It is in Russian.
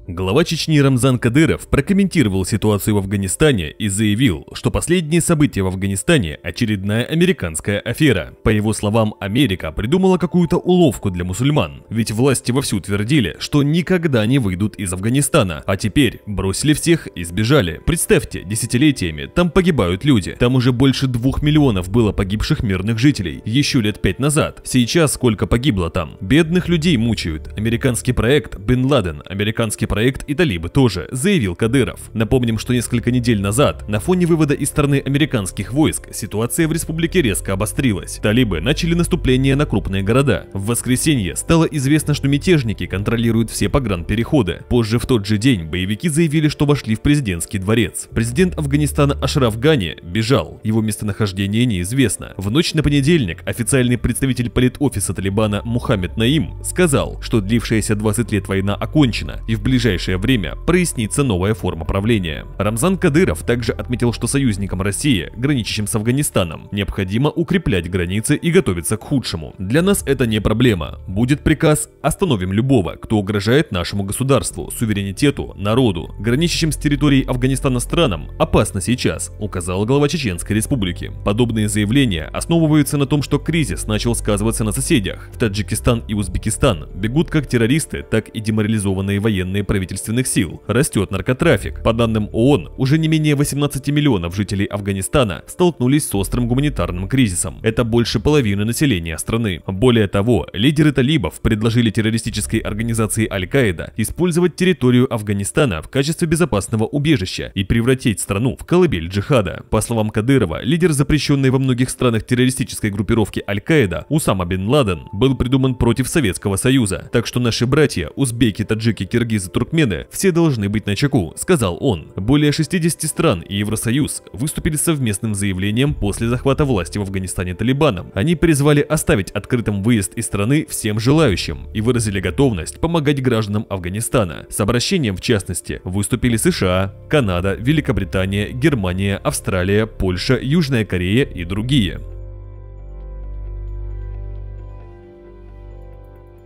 Глава Чечни Рамзан Кадыров прокомментировал ситуацию в Афганистане и заявил, что последние события в Афганистане – очередная американская афера. По его словам, Америка придумала какую-то уловку для мусульман, ведь власти вовсю твердили, что никогда не выйдут из Афганистана, а теперь бросили всех и сбежали. Представьте, десятилетиями там погибают люди, там уже больше 2 миллионов было погибших мирных жителей, еще лет 5 назад. Сейчас сколько погибло там? Бедных людей мучают. Американский проект Бен Ладен, американский проект и талибы тоже, заявил Кадыров. Напомним, что несколько недель назад на фоне вывода из страны американских войск ситуация в республике резко обострилась. Талибы начали наступление на крупные города. В воскресенье стало известно, что мятежники контролируют все погранпереходы. Позже в тот же день боевики заявили, что вошли в президентский дворец. Президент Афганистана Ашраф Гани бежал. Его местонахождение неизвестно. В ночь на понедельник официальный представитель политофиса Талибана Мухаммед Наим сказал, что длившаяся 20 лет война окончена и в ближайшее время прояснится новая форма правления. Рамзан Кадыров также отметил, что союзникам России, граничащим с Афганистаном, необходимо укреплять границы и готовиться к худшему. Для нас это не проблема. Будет приказ, остановим любого, кто угрожает нашему государству, суверенитету, народу. Граничащим с территорией Афганистана странам опасно сейчас, указал глава Чеченской республики. Подобные заявления основываются на том, что кризис начал сказываться на соседях. В Таджикистан и Узбекистан бегут как террористы, так и деморализованные военные правительственных сил. Растет наркотрафик. По данным ООН, уже не менее 18 миллионов жителей Афганистана столкнулись с острым гуманитарным кризисом. Это больше половины населения страны. Более того, лидеры талибов предложили террористической организации Аль-Каида использовать территорию Афганистана в качестве безопасного убежища и превратить страну в колыбель джихада. По словам Кадырова, лидер запрещенной во многих странах террористической группировки Аль-Каида Усама бен Ладен был придуман против Советского Союза. Так что наши братья, узбеки, таджики, киргизы, туркмены, все должны быть начеку, сказал он. Более 60 стран и Евросоюз выступили с совместным заявлением после захвата власти в Афганистане талибаном. Они призвали оставить открытым выезд из страны всем желающим и выразили готовность помогать гражданам Афганистана. С обращением, в частности, выступили США, Канада, Великобритания, Германия, Австралия, Польша, Южная Корея и другие.